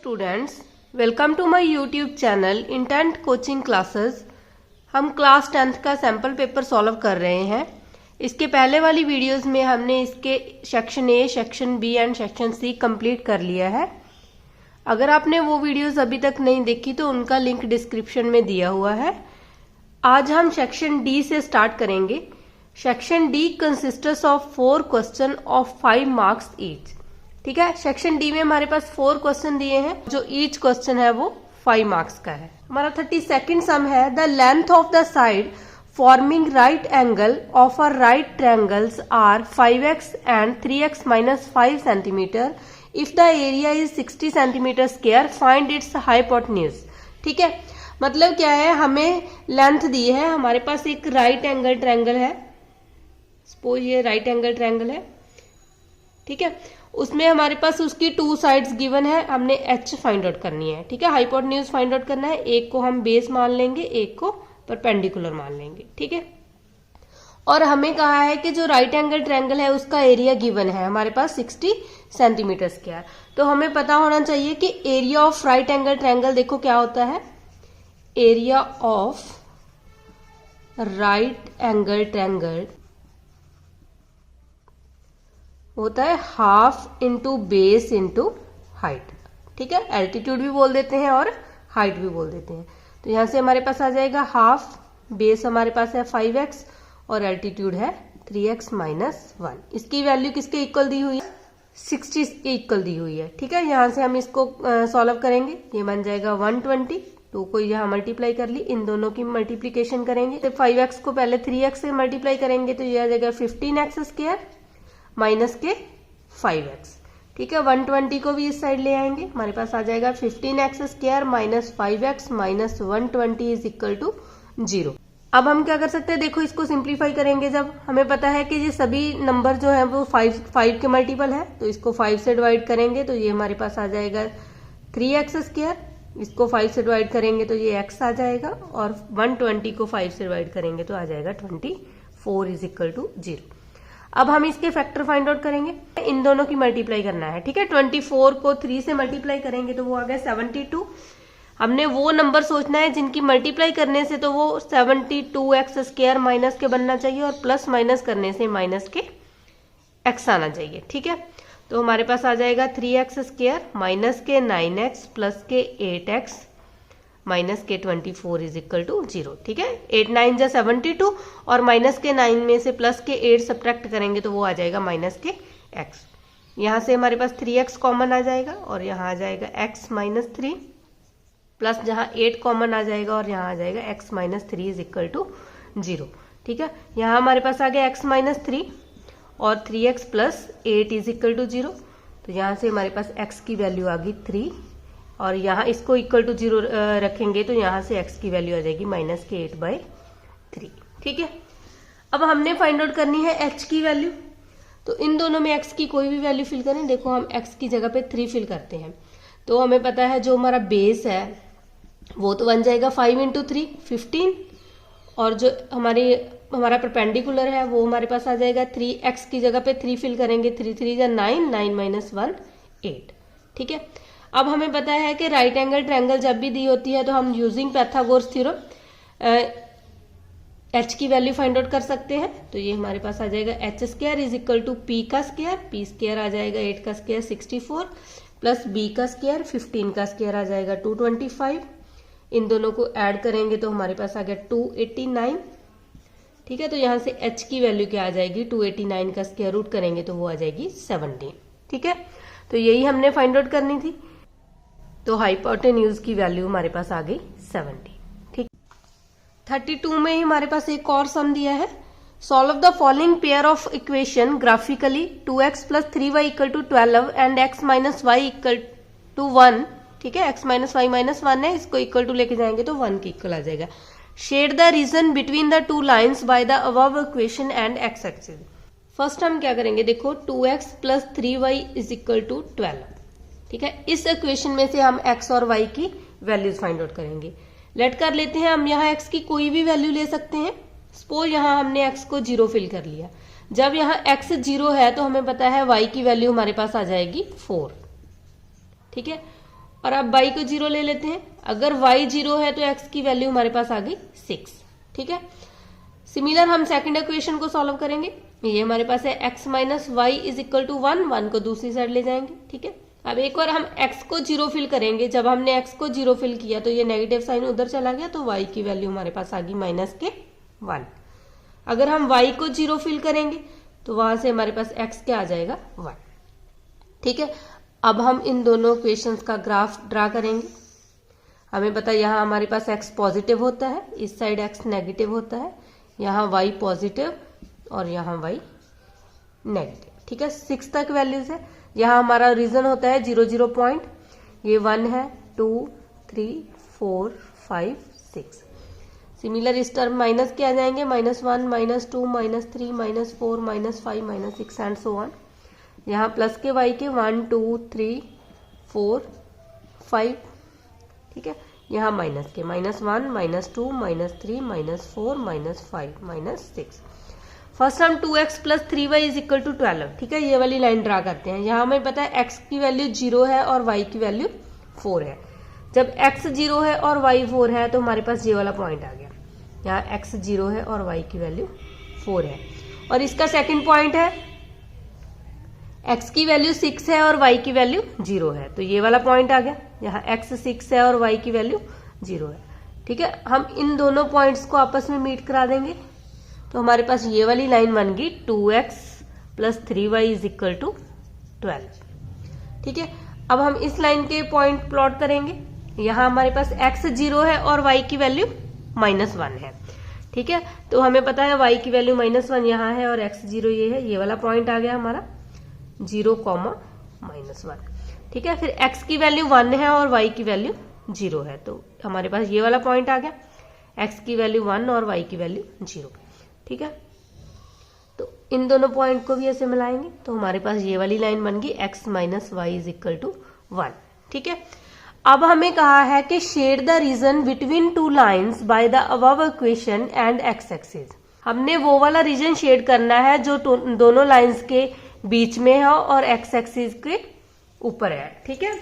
Students, welcome to my YouTube channel intent coaching classes. हम class 10th का sample paper solve कर रहे हैं। इसके पहले वाली वीडियोस में हमने इसके section A, section B and section C complete कर लिया है। अगर आपने वो वीडियोस अभी तक नहीं देखी तो उनका लिंक डिस्क्रिप्शन में दिया हुआ है। आज हम सेक्शन डी से स्टार्ट करेंगे। Section D consists of 4 question of 5 marks each. ठीक है, सेक्शन डी में हमारे पास 4 क्वेश्चन दिए हैं, जो ईच क्वेश्चन है वो 5 मार्क्स का है। हमारा 32nd सम है, the length of the side forming right angle of a right triangles are 5x and 3x minus 5 centimetre. If the area is 60 centimetre square, find its hypotenuse. ठीक है, मतलब क्या है, हमें लेंथ दी है। हमारे पास एक राइट एंगल ट्रायंगल है, सपोज ये राइट एंगल ट्रायंगल है। ठीक है, उसमें हमारे पास उसकी 2 साइड्स गिवन है, हमने h फाइंड आउट करनी है। ठीक है, हाइपोटेन्यूज फाइंड आउट करना है। एक को हम बेस मान लेंगे, एक को परपेंडिकुलर मान लेंगे। ठीक है, और हमें कहा है कि जो राइट एंगल ट्रायंगल है उसका एरिया गिवन है हमारे पास 60 सेंटीमीटर स्क्वायर। तो हमें पता होना चाहिए कि area of right angle triangle देखो क्या होता है। Area of right angle triangle होता है half into base into height. ठीक है, एल्टीट्यूड भी बोल देते हैं और हाइट भी बोल देते हैं। तो यहां से हमारे पास आ जाएगा हाफ, बेस हमारे पास है 5x और एल्टीट्यूड है 3x माइनस 1। इसकी वैल्यू किसके इक्वल दी हुई है? 60 के इक्वल दी हुई है। ठीक है, यहां से हम इसको सॉल्व करेंगे। ये बन जाएगा 120। 2 को यहाँ मल्टीप्लाई कर ली, इन दोनों की मल्टीप्लीकेशन करेंगे। तो 5x को पहले 3x से मल्टीप्लाई करेंगे तो ये आ जाएगा 15x स्क्वायर माइनस के 5x। ठीक है, 120 को भी इस साइड ले आएंगे, हमारे पास आ जाएगा 15x square minus 5x minus 120 is equal to 0। अब हम क्या कर सकते हैं, देखो इसको सिंप्लीफाई करेंगे। जब हमें पता है कि ये सभी नंबर जो है वो 5 के मल्टीपल है, तो इसको 5 से डिवाइड करेंगे तो ये हमारे पास आ जाएगा 3x स्क्वायर। इसको 5 से डिवाइड करेंगे तो ये x आ जाएगा, और 120 को 5 से डिवाइड करेंगे तो आ जाएगा 24 इज इक्वल टू 0। अब हम इसके फैक्टर फाइंड आउट करेंगे, इन दोनों की मल्टीप्लाई करना है। ठीक है, 24 को 3 से मल्टीप्लाई करेंगे तो वो आ गया 72। हमने वो नंबर सोचना है जिनकी मल्टीप्लाई करने से तो वो 72x स्क्वायर माइनस के बनना चाहिए, और प्लस माइनस करने से माइनस के x आना चाहिए। ठीक है, तो हमारे पास आ जाएगा 3x स्क्वायर माइनस के 9x प्लस के 8x माइनस के 24 इज इक्वल टू 0। ठीक है, 8 9 जा 72 और माइनस के 9 में से प्लस के 8 सब्ट्रैक्ट करेंगे तो वो आ जाएगा माइनस के x। यहाँ से हमारे पास 3x कॉमन आ जाएगा और यहाँ आ जाएगा x माइनस 3, प्लस जहाँ 8 कॉमन आ जाएगा और यहाँ आ जाएगा x minus 3 is equal to 0। ठीक है, यहाँ हमारे पास आ गया x माइनस 3 और 3x plus 8 is equal to 0। तो यहाँ से हमारे पास x की वैल्यू आ गई 3, और यहाँ इसको इक्वल टू 0 रखेंगे तो यहाँ से x की वैल्यू आ जाएगी माइनस के 8/3। ठीक है, अब हमने फाइंड आउट करनी है h की वैल्यू। तो इन दोनों में x की कोई भी वैल्यू फिल करें। देखो हम x की जगह पे 3 फिल करते हैं, तो हमें पता है जो हमारा बेस है वो तो बन जाएगा 5 इंटू 3 15, और जो हमारा परपेंडिकुलर है वो हमारे पास आ जाएगा 3x की जगह पे 3 फिल करेंगे, 3 3 जा 9, 9 माइनस 1 8। ठीक है, अब हमें पता है कि राइट एंगल ट्रायंगल जब भी दी होती है तो हम यूजिंग पाइथागोरस थ्योरम h की वैल्यू फाइंड आउट कर सकते हैं। तो ये हमारे पास आ जाएगा h square is equal to p का स्क्वायर, p स्क्वायर आ जाएगा 8 का स्क्वायर 64, प्लस b का स्क्वायर 15 का स्क्वायर आ जाएगा 225। इन दोनों को ऐड करेंगे तो हमारे पास आ गया 289। ठीक है, तो यहाँ से h की वैल्यू क्या आ जाएगी, 289 का स्क्वायर रूट करेंगे तो वो आ जाएगी 17। ठीक है, तो यही हमने फाइंड आउट करनी थी। तो हाइपोटेन्यूज की वैल्यू हमारे पास आ गई 70। ठीक, 32 में ही हमारे पास एक और सम दिया है। Solve the following pair of equation graphically 2x plus 3y equal to 12 and x minus Y equal to 1। ठीक है, x माइनस वाई माइनस 1 है, इसको इक्वल टू लेके जाएंगे तो 1 की इक्वल आ जाएगा। Shade the region between the 2 lines by the above equation and x axis. First हम क्या करेंगे, देखो 2x plus 3y is equal to 12। ठीक है, इस इक्वेशन में से हम x और y की वैल्यूज फाइंड आउट करेंगे। लेट कर लेते हैं हम यहाँ x की कोई भी वैल्यू ले सकते हैं। सपोज यहाँ हमने x को 0 फिल कर लिया। जब यहाँ x 0 है तो हमें पता है y की वैल्यू हमारे पास आ जाएगी 4। ठीक है, और अब y को 0 ले लेते हैं। अगर y 0 है तो x की वैल्यू हमारे पास आ गई 6, ठीक है। सिमिलर हम सेकंड इक्वेशन को सॉल्व करेंगे। ये हमारे पास है x minus Y is equal to 1, 1 को दूसरी साइड ले जाएंगे, ठीक है। अब एक बार हम x को 0 फिल करेंगे। जब हमने x को 0 फिल किया तो ये नेगेटिव साइन उधर चला गया, तो y की वैल्यू हमारे पास आ गई माइनस के 1। अगर हम y को 0 फिल करेंगे तो वहां से हमारे पास x क्या आ जाएगा 1, ठीक है। अब हम इन दोनों इक्वेशंस का ग्राफ ड्रा करेंगे। हमें पता है यहाँ हमारे पास x पॉजिटिव होता है, इस साइड x नेगेटिव होता है, यहाँ y पॉजिटिव और यहाँ y नेगेटिव, ठीक है। 6 तक वैल्यूज है। यहाँ हमारा रीजन होता है 0 0 पॉइंट, ये 1 है, 2 3 4 5 6। सिमिलर इस टर्म माइनस के आ जाएंगे, -1 -2 -3 -4 -5 -6 एंड सो ऑन। यहाँ प्लस के y के 1 2 3 4 5, ठीक है। यहाँ माइनस के -1 -2 -3 -4 -5 -6। फर्स्ट हम 2x plus 3y is equal to 12, ठीक है। ये वाली लाइन ड्रा करते हैं। यहाँ हमें पता है x की वैल्यू 0 है और y की वैल्यू 4 है। जब x 0 है और y 4 है तो हमारे पास ये वाला पॉइंट आ गया। यहाँ x 0 है और y की वैल्यू 4 है। और इसका सेकंड पॉइंट है x की वैल्यू 6 है और y की वैल्यू 0 है, तो ये वाला पॉइंट आ गया। यहाँ x 6 है और y की वैल्यू 0 है, ठीक है। हम इन दोनों पॉइंट्स को आपस में मीट करा देंगे तो हमारे पास ये वाली लाइन बन गई 2x plus 3y is equal to 12, ठीक है। अब हम इस लाइन के पॉइंट प्लॉट करेंगे। यहाँ हमारे पास x 0 है और y की वैल्यू -1 है, ठीक है। तो हमें पता है y की वैल्यू -1 यहाँ है और x 0 ये है। ये वाला पॉइंट आ गया हमारा 0, -1, ठीक है। फिर x की वैल्यू 1 है और y की वैल्यू 0 है, तो हमारे पास ये वाला पॉइंट आ गया। x की वैल्यू 1 और y की वैल्यू 0, ठीक है। तो इन दोनों पॉइंट को भी ऐसे मिलाएंगे तो हमारे पास ये वाली लाइन बन गई x minus Y is equal to 1, ठीक है। अब हमें कहा है कि shade the region between two lines by the above equation and x axis. हमने वो वाला रीजन शेड करना है जो दोनों लाइंस के बीच में है और x एक्सिस के ऊपर है, ठीक है।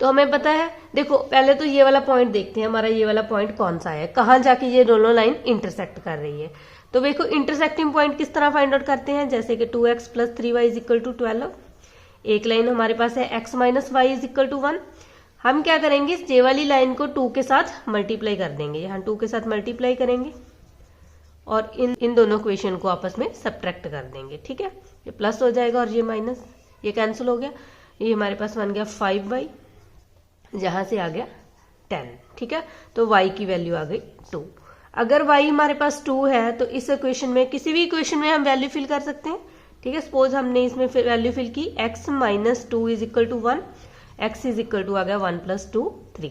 तो हमें पता है, देखो पहले तो ये वाला पॉइंट देखते हैं, हमारा ये वाला पॉइंट कौन सा है, कहाँ जाके ये दोनों लाइन इंटरसेक्ट कर रही है। तो देखो इंटरसेक्टिंग पॉइंट किस तरह फाइंड आउट करते हैं, जैसे कि 2x plus 3y is equal to 12। एक लाइन हमारे पास है x minus Y is equal to 1। हम क्या करेंगे, इस जे वाली लाइन को 2 के साथ मल्टीप्लाई कर देंगे। यहाँ 2 के साथ मल्टीप्लाई करेंगे और इन दोनों इक्वेशन को आपस में सब्ट्रैक्ट कर देंगे, ठीक है। ये प्लस हो जाएगा और ये माइनस, ये कैंसिल हो गया। ये हमारे पास बन गया 5y, जहां से आ गया 10, ठीक है। तो y की वैल्यू आ गई 2। अगर y हमारे पास 2 है तो इस इक्वेशन में, किसी भी इक्वेशन में हम वैल्यू फिल कर सकते हैं, ठीक है। सपोज हमने इसमें वैल्यू फिल की x minus 2 is equal to 1, x is equal to आ गया 1 प्लस 2 3।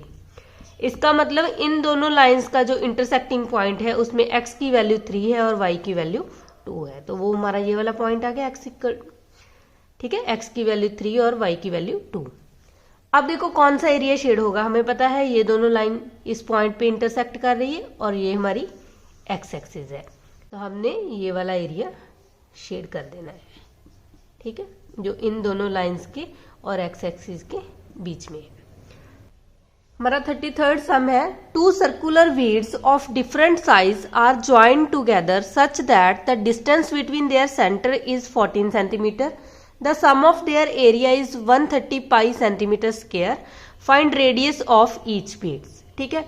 इसका मतलब इन दोनों लाइंस का जो इंटरसेक्टिंग पॉइंट है उसमें x की वैल्यू 3 है और y की वैल्यू 2 है, तो वो हमारा ये वाला पॉइंट आ गया x इक्वल, ठीक है। x की वैल्यू 3 और y की वैल्यू 2। अब देखो कौन सा एरिया शेड होगा, हमें पता है ये दोनों लाइन इस पॉइंट पे इंटरसेक्ट कर रही है और ये हमारी x एक्सिस है, तो हमने ये वाला एरिया शेड कर देना है, ठीक है, जो इन दोनों लाइंस के और x एक्सिस के बीच में है। हमारा 33rd सम है, 2 circular weeds of different size are joined together such that the distance between their centre is 14 centimetre. The sum of their area is 130 pi centimeter square. Find radius of each beads. ठीक है,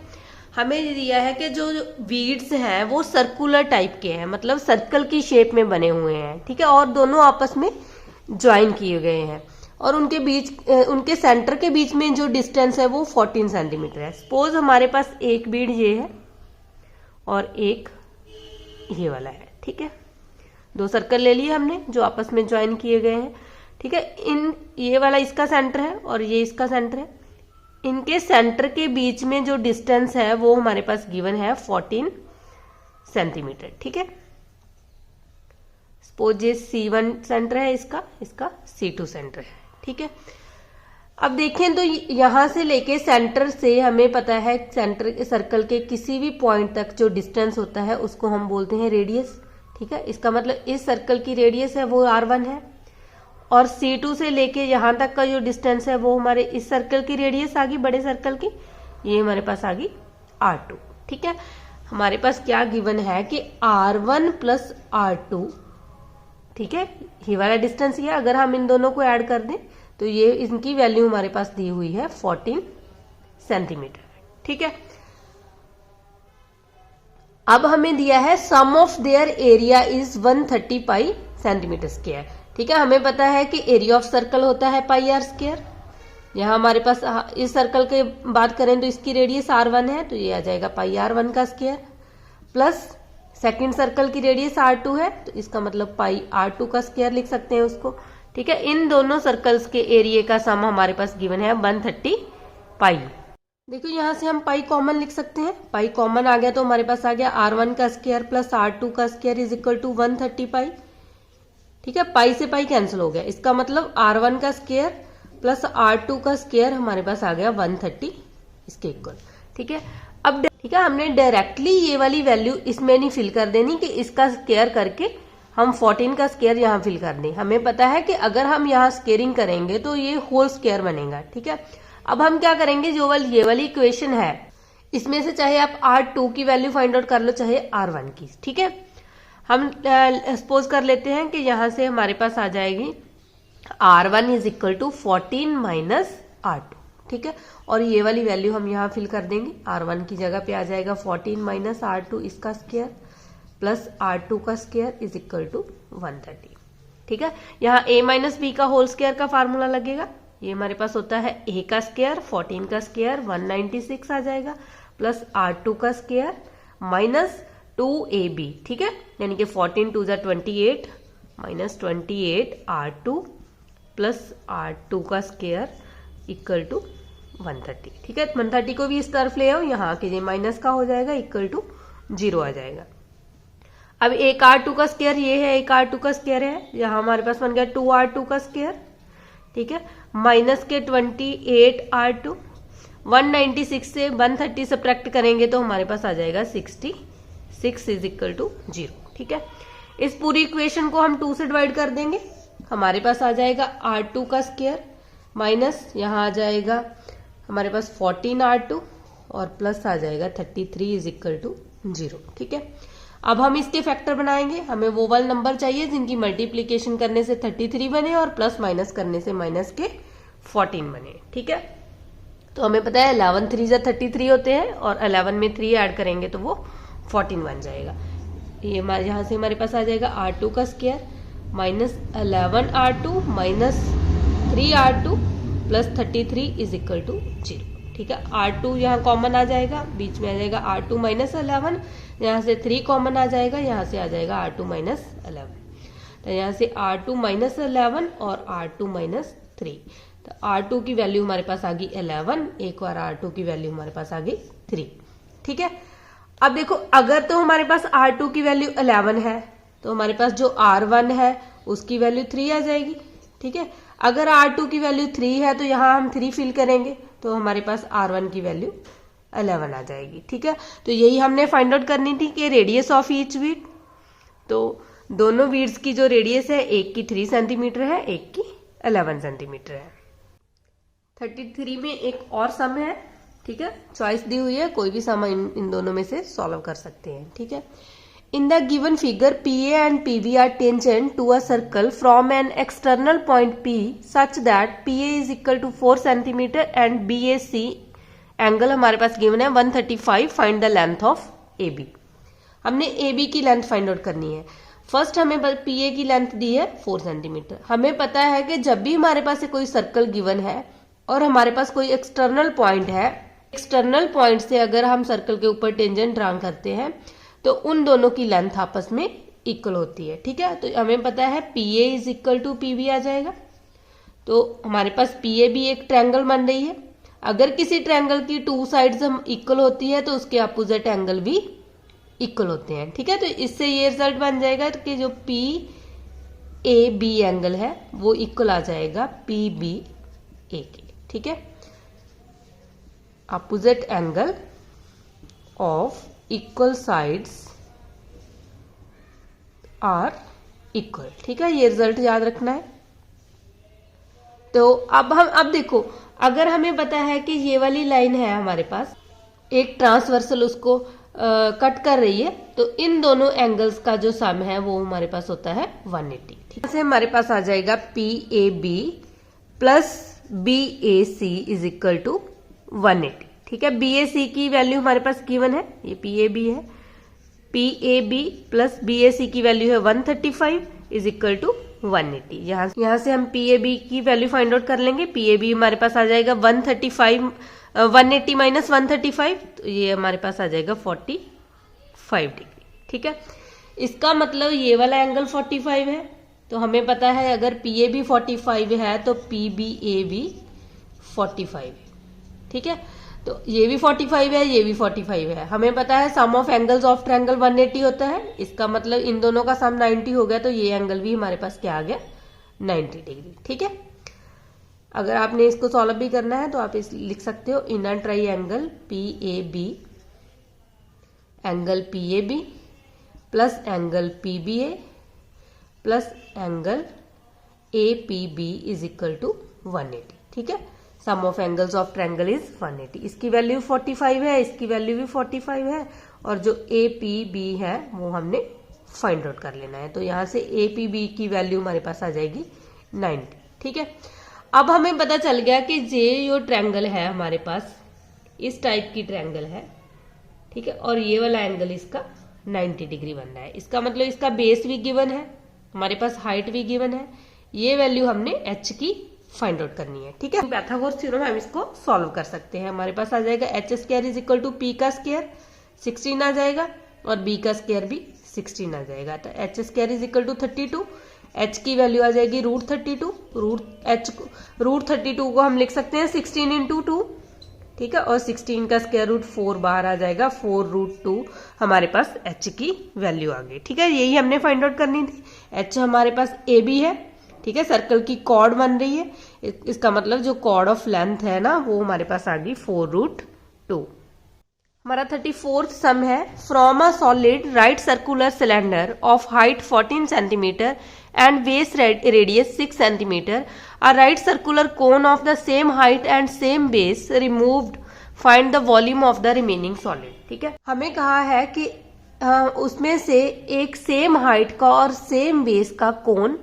हमें दिया है कि जो beads हैं वो circular type के हैं, मतलब सर्कल की शेप में बने हुए हैं, ठीक है, और दोनों आपस में ज्वाइन किए गए हैं और उनके बीच, उनके सेंटर के बीच में जो डिस्टेंस है वो 14 सेंटीमीटर है। सपोज हमारे पास एक बीड ये है और एक ये वाला है, ठीक है। 2 सर्कल ले लिए हमने जो आपस में ज्वाइन किए गए हैं, ठीक है। ये वाला इसका सेंटर है और ये इसका सेंटर है। इनके सेंटर के बीच में जो डिस्टेंस है वो हमारे पास गिवन है 14 सेंटीमीटर, ठीक है। सपोज ये C1 सेंटर है इसका C2 सेंटर है, ठीक है। अब देखें तो यहां से लेके सेंटर से हमें पता है सेंटर सर्कल के किसी भी पॉइंट तक जो डिस्टेंस होता है उसको हम बोलते हैं रेडियस, ठीक है। इसका मतलब इस सर्कल की रेडियस है वो R1 है और C2 से लेके यहां तक का जो डिस्टेंस है वो हमारे इस सर्कल की रेडियस आ गई, बड़े सर्कल की, ये हमारे पास आ गई R2। ठीक है, हमारे पास क्या गिवन है कि R1 प्लस R2, ठीक है, ये वाला डिस्टेंस ये, अगर हम इन दोनों को ऐड कर दें तो ये इनकी वैल्यू हमारे पास दी हुई है 14 सेंटीमीटर। ठीक है, अब हमें दिया है sum of their area is 130 pi centimetre square. ठीक है, हमें पता है कि एरिया ऑफ सर्कल होता है पाई आर स्क्वायर। यहाँ हमारे पास इस सर्कल के बात करें तो इसकी रेडियस R1 है, तो ये आ जाएगा पाई R1 का स्क्वायर, प्लस सेकंड सर्कल की रेडियस R2 है, तो इसका मतलब पाई R2 का स्क्वायर लिख सकते हैं उसको। ठीक है, इन दोनों सर्कल्स के एरिया का सम हमारे पास गिवन है 130 पाई। देखो यहां से हम पाई कॉमन लिख सकते हैं, पाई कॉमन आ गया तो हमारे पास आ गया R1 का स्क्वायर प्लस R2 का स्क्वायर इज इक्वल टू 130 पाई। ठीक है, पाई से पाई कैंसिल हो गया, इसका मतलब R1 का स्क्वायर प्लस R2 का स्क्वायर हमारे पास आ गया 130 इसके इक्वल। ठीक है, अब ठीक है, हमने डायरेक्टली ये वाली वैल्यू इसमें नहीं फिल कर देनी कि इसका स्क्वायर करके हम 14 का स्क्वायर यहाँ फिल कर दें। हमें पता है कि अगर हम यहाँ स्क्वेयरिंग करेंगे तो ये होल स्क्वायर बनेगा। ठीक है, अब हम क्या करेंगे, जो ये वाली इक्वेशन है इसमें से चाहे आप R2 की वैल्यू फाइंड आउट कर लो चाहे R1 की। ठीक है, हम सपोज कर लेते हैं कि यहां से हमारे पास आ जाएगी R1 is equal to 14 minus R2। ठीक है, और ये वाली वैल्यू हम यहाँ फिल कर देंगे, R1 की जगह पे आ जाएगा 14 माइनस R2 इसका स्क्वायर प्लस R2 का स्क्वायर इज इक्वल टू 130। ठीक है, यहाँ a माइनस बी का होल स्क्वायर का फार्मूला लगेगा, ये हमारे पास होता है a का स्क्वायर 14 का स्क्वायर 196 आ जाएगा प्लस R2 का स्क्वायर माइनस 2ab। ठीक है, यानी कि 14 2 जा 28 माइनस 28 R2 प्लस R2 का स्क्वायर इक्वल टू 130। ठीक है, 130 को भी इस तरफ ले आओ, यहाँ के ये माइनस का हो जाएगा इक्वल टू 0 आ जाएगा। अब एक R2 का स्क्वायर ये है, एक R2 का स्क्वायर है, यहाँ हमारे पास बन गया 2R2 का स्क्वायर। ठीक है, माइनस के 28 R2, 196 से 130 सब्ट्रैक्ट करेंगे तो हमारे पास आ जाएगा 66 इज इक्वल टू 0। ठीक है, इस पूरी इक्वेशन को हम 2 से डिवाइड कर देंगे, हमारे पास आ जाएगा R2 का स्क्वायर माइनस यहाँ आ जाएगा हमारे पास 14 R2 और प्लस आ जाएगा 33 इज इक्वल टू 0। ठीक है, अब हम इसके फैक्टर बनाएंगे, हमें वो वाले नंबर चाहिए जिनकी मल्टीप्लीकेशन करने से 33 बने और प्लस माइनस करने से माइनस के 14 बने। ठीक है, तो हमें पता है 11 3 जा 33 होते हैं और 11 में 3 ऐड करेंगे तो वो 14 बन जाएगा। ये यहाँ से हमारे पास आ जाएगा R2 का square minus 11 R2 minus 3 R2 plus 33 is equal to 0। ठीक है, R2 यहाँ कॉमन आ जाएगा, बीच में आ जाएगा R2 माइनस 11, यहाँ से 3 कॉमन आ जाएगा, यहाँ से आ जाएगा R2 माइनस 11, तो यहाँ से R2 माइनस 11 और R2 माइनस 3, तो R2 की वैल्यू हमारे पास आ गई 11, एक बार R2 की वैल्यू हमारे पास आ गई 3। ठीक है, अब देखो अगर तो हमारे पास R2 की वैल्यू 11 है तो हमारे पास जो R1 है उसकी वैल्यू 3 आ जाएगी। ठीक है, अगर R2 की वैल्यू 3 है तो यहाँ हम 3 फिल करेंगे तो हमारे पास R1 की वैल्यू 11 आ जाएगी। ठीक है, तो यही हमने फाइंड आउट करनी थी कि रेडियस ऑफ ईच बीड, तो दोनों बीड्स की जो रेडियस है एक की 3 सेंटीमीटर है, एक की 11 सेंटीमीटर है। 33 में एक और सम है। ठीक है, चॉइस दी हुई है, कोई भी सम इन दोनों में से सॉल्व कर सकते हैं। ठीक है, in the given figure PA and PB are tangent to a circle from an external point P such that PA is equal to 4 cm and BAC angle हमारे पास गिवन है 135। Find the length of AB। हमने AB की length find out करनी है। First हमें PA की length दी है 4 centimetre. हमें पता है कि जब भी हमारे पास कोई सर्कल गिवन है और हमारे पास कोई एक्सटर्नल पॉइंट है, एक्सटर्नल पॉइंट से अगर हम सर्कल के ऊपर टेंजेंट ड्रा करते हैं तो उन दोनों की लेंथ आपस में इक्वल होती है। ठीक है, तो हमें पता है PA is equal to PB आ जाएगा, तो हमारे पास PA भी एक ट्रायंगल बन रही है। अगर किसी ट्रायंगल की 2 साइड्स हम इक्वल होती है तो उसके अपोजिट एंगल भी इक्वल होते हैं। ठीक है, तो इससे ये रिजल्ट बन जाएगा कि जो PAB एंगल है वो इक्वल आ जाएगा PBA के। ठीक है, opposite angle of equal sides are equal. ठीक है, ये रिजल्ट याद रखना है। तो अब देखो, अगर हमें पता है कि ये वाली लाइन है हमारे पास एक ट्रांसवर्सल उसको कट कर रही है, तो इन दोनों एंगल्स का जो सम है वो हमारे पास होता है 180। ठीक है, हमारे पास आ जाएगा PAB plus BAC is equal to 180। ठीक है, BAC की वैल्यू हमारे पास गिवन है, ये PAB है। PAB प्लस BAC की वैल्यू है 135 इज इक्वल टू 180। यहाँ से हम PAB की वैल्यू फाइंड आउट कर लेंगे। PAB हमारे पास आ जाएगा 180 माइनस 135, तो ये हमारे पास आ जाएगा 45 डिग्री। ठीक है, इसका मतलब ये वाला एंगल 45 है, तो हमें पता है अगर PAB 45 है तो PBA भी 45 है। ठीक है, तो ये भी 45 है, ये भी 45 है। हमें पता है sum of angles of triangle 180 होता है, इसका मतलब इन दोनों का सम 90 हो गया, तो ये एंगल भी हमारे पास क्या आ गया, 90 डिग्री। ठीक है, अगर आपने इसको सॉल्व भी करना है तो आप इस लिख सकते हो in a triangle PAB, angle PAB plus angle PBA plus angle APB is equal to 180। ठीक है, sum of angles of triangle is 180। इसकी वैल्यू 45 है, इसकी वैल्यू भी 45 है, और जो APB है वो हमने फाइंड आउट कर लेना है। तो यहां से APB की वैल्यू हमारे पास आ जाएगी 90। ठीक है, अब हमें पता चल गया कि जो ट्रायंगल है हमारे पास इस टाइप की ट्रायंगल है। ठीक है, और ये वाला एंगल इसका 90 डिग्री बन रहा है। इसका मतलब इसका बेस भी गिवन है, हमारे पास हाइट भी गिवन है, ये वैल्यू हमने H की फाइंड आउट करनी है। ठीक है, पाइथागोरस थ्योरम हम इसको सॉल्व कर सकते हैं। हमारे पास आ जाएगा H² is equal to P का स्क्वायर 16 आ जाएगा, और B का स्क्वायर भी 16 आ जाएगा। तो H² is equal to 32, H की वैल्यू आ जाएगी √32, √32 को हम लिख सकते हैं 16 इंटू 2। ठीक है, और 16 का स्क्वायर रूट 4 बाहर आ जाएगा, 4√2 हमारे पास H की वैल्यू आ गई। ठीक है, यही हमने फाइंड आउट करनी थी। H हमारे पास AB है। ठीक है, सर्कल की कॉर्ड बन रही है, इसका मतलब जो कॉर्ड ऑफ लेंथ है ना वो हमारे पास आ गई 4√2। हमारा 34th सम है, from a solid right circular cylinder of height 14 centimetre and base radius 6 centimetre, a right circular cone of the same height and same base removed, find the volume of the remaining solid. ठीक है, हमें कहा है कि उसमें से एक same height का और सेम बेस का कोन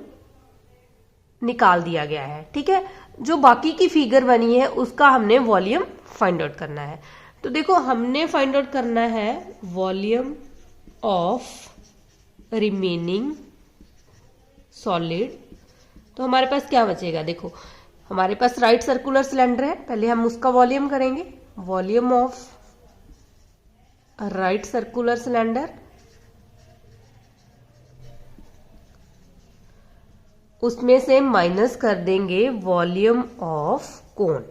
निकाल दिया गया है। ठीक है, जो बाकी की फिगर बनी है उसका हमने वॉल्यूम फाइंड आउट करना है। तो देखो, हमने फाइंड आउट करना है वॉल्यूम ऑफ रिमेनिंग सॉलिड। तो हमारे पास क्या बचेगा, देखो हमारे पास राइट सर्कुलर सिलेंडर है, पहले हम उसका वॉल्यूम करेंगे। Volume of right circular cylinder, उसमें से माइनस कर देंगे वॉल्यूम ऑफ कोन।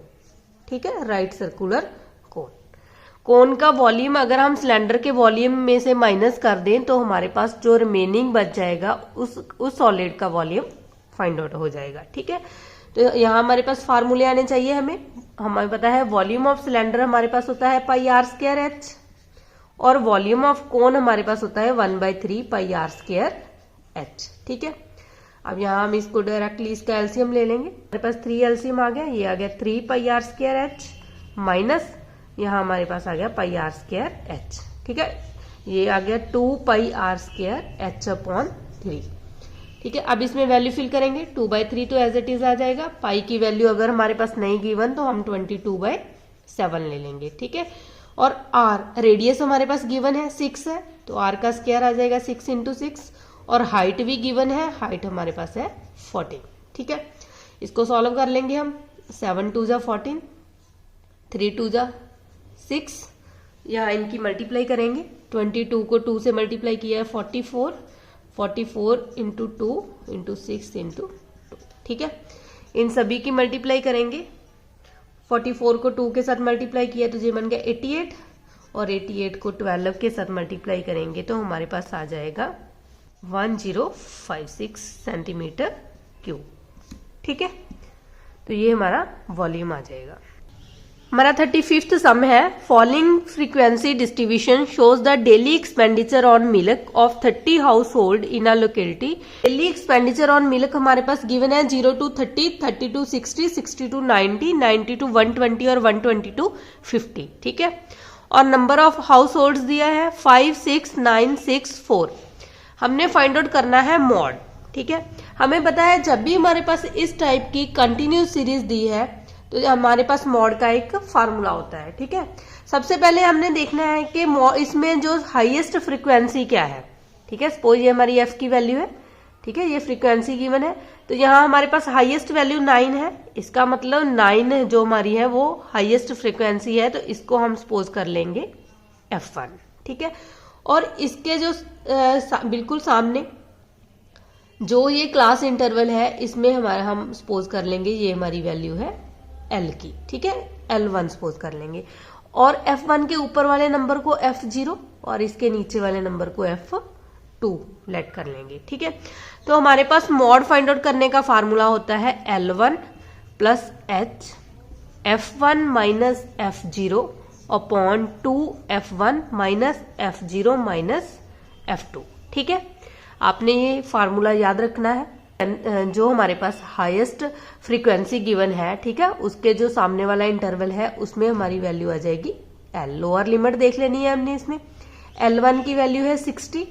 ठीक है, राइट सर्कुलर कोन, कोन का वॉल्यूम अगर हम सिलेंडर के वॉल्यूम में से माइनस कर दें तो हमारे पास जो रिमेनिंग बच जाएगा उस सॉलिड का वॉल्यूम फाइंड आउट हो जाएगा। ठीक है, तो यहाँ हमारे पास फार्मूले आने चाहिए। हमें पता है वॉल्यूम ऑफ सिलेंडर हमारे पास होता है πr²h, और वॉल्यूम ऑफ कोन हमारे पास होता है 1/3 πr²h। ठीक है, अब यहाँ हम इसको डायरेक्टली इसका एलसीएम ले लेंगे। हमारे पास 3 एलसीएम आ गया, ये आ गया 3 πr²h माइनस यहाँ हमारे पास आ गया πr²h। ठीक है, ये आ गया 2 πr²h/3। ठीक है, अब इसमें वैल्यू फिल करेंगे। 2/3 तो एज इट इज आ जाएगा, पाई की वैल्यू अगर हमारे पास नहीं गिवन तो हम 22/7 ले लेंगे। ठीक है, और आर रेडियस हमारे पास गिवन है 6 है, तो आर का स्क्वायर आ जाएगा 6 × 6, और हाइट भी गिवन है, हाइट हमारे पास है 14। ठीक है, इसको सॉल्व कर लेंगे हम। 7 × 2 = 14, 3 × 2 = 6, यहाँ इनकी मल्टीप्लाई करेंगे। 22 को 2 से मल्टीप्लाई किया है 44, 44 × 2 × 6 × 2। ठीक है, इन सभी की मल्टीप्लाई करेंगे। 44 को 2 के साथ मल्टीप्लाई किया तो ये बन गया 88, और 88 को 12 के साथ मल्टीप्लाई करेंगे तो हमारे पास आ जाएगा 1056 सेंटीमीटर क्यूब। ठीक है, तो ये हमारा वॉल्यूम आ जाएगा। हमारा 35th सम है, following frequency distribution shows the daily expenditure on milk of 30 house hold in a locality. Daily expenditure on milk हमारे पास गिवन है 0 to 30, 30 to 60, 60 to 90, 90 to 120 और 120 to 50, ठीक है। और नंबर ऑफ हाउस होल्ड दिया है 5, 6, 9, 6, 4। हमने फाइंड आउट करना है मॉड, ठीक है। हमें पता है जब भी हमारे पास इस टाइप की कंटिन्यूस सीरीज दी है तो हमारे पास मॉड का एक फार्मूला होता है, ठीक है। सबसे पहले हमने देखना है कि इसमें जो हाईएस्ट फ्रीक्वेंसी क्या है, ठीक है। सपोज ये हमारी एफ की वैल्यू है, ठीक है, ये फ्रीक्वेंसी गिवन है, तो यहाँ हमारे पास हाईएस्ट वैल्यू 9 है, इसका मतलब 9 जो हमारी है वो हाईएस्ट फ्रीक्वेंसी है, तो इसको हम सपोज कर लेंगे F1, ठीक है। और इसके जो बिल्कुल सामने जो ये क्लास इंटरवल है इसमें हमारा हम सपोज कर लेंगे ये हमारी वैल्यू है L की, ठीक है, L1 सपोज कर लेंगे। और F1 के ऊपर वाले नंबर को F0 और इसके नीचे वाले नंबर को F2 लेट कर लेंगे, ठीक है। तो हमारे पास मॉड फाइंड आउट करने का फार्मूला होता है L1 plus H F1 minus F0 upon 2 F1 minus F0 minus F2, ठीक है। आपने ये फार्मूला याद रखना है। जो हमारे पास हाईएस्ट फ्रीक्वेंसी गिवन है, ठीक है, उसके जो सामने वाला इंटरवल है उसमें हमारी वैल्यू आ जाएगी L। लोअर लिमिट देख लेनी है हमने इसमें। L1 की वैल्यू है 60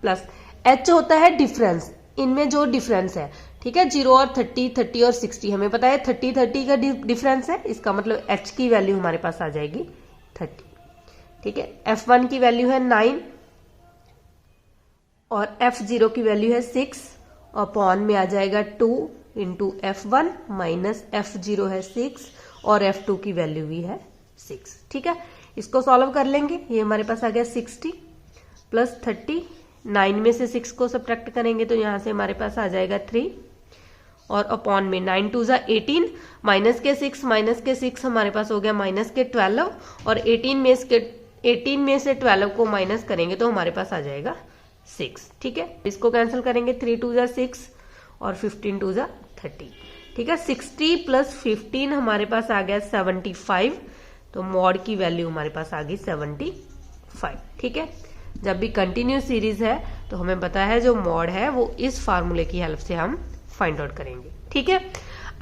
प्लस H होता है डिफरेंस, इनमें जो डिफरेंस है, ठीक है, 0 और 30, 30 और 60 हमें पता है 30, 30 का डिफरेंस है, इसका मतलब H की वैल्यू हमारे पास आ जाएगी 30, ठीक है। F1 की वैल्यू है 9 और F0 की वैल्यू है 6 अपॉन में आ जाएगा 2 इंटू F1 माइनस F0 है 6 और F2 की वैल्यू भी है 6, ठीक है। इसको सॉल्व कर लेंगे, ये हमारे पास आ गया 60 प्लस 30, 9 में से 6 को सब्ट्रैक्ट करेंगे तो यहां से हमारे पास आ जाएगा 3 और अपॉन में 9 2 जा 18 माइनस के 6 हमारे पास हो गया माइनस के 12 और 18 में से 12 को माइनस करेंगे तो हमारे पास आ जाएगा 6, ठीक है। इसको कैंसिल करेंगे, 3 2 जा 6 और 15 2 जा 30, ठीक है। 60 प्लस 15 हमारे पास आ गया 75, तो मॉड की वैल्यू हमारे पास आ गई 75, ठीक है। जब भी कंटिन्यूस सीरीज है तो हमें पता है जो मॉड है वो इस फार्मूले की हेल्प से हम फाइंड आउट करेंगे, ठीक है।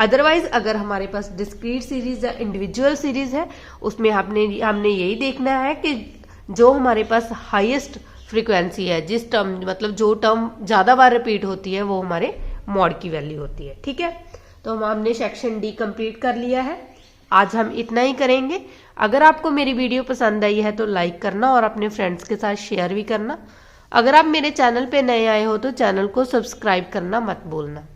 अदरवाइज अगर हमारे पास डिस्क्रीट सीरीज या इंडिविजुअल सीरीज है उसमें हमने यही देखना है कि जो हमारे पास हाईएस्ट फ्रीक्वेंसी है, जिस टर्म मतलब जो टर्म ज्यादा बार रिपीट होती है वो हमारे मॉड की वैल्यू होती है, ठीक है। तो हमने सेक्शन डी कंप्लीट कर लिया है। आज हम इतना ही करेंगे। अगर आपको मेरी वीडियो पसंद आई है तो लाइक करना और अपने फ्रेंड्स के साथ शेयर भी करना। अगर आप मेरे चैनल पे नए आए हो तो चैनल को सब्सक्राइब करना मत भूलना।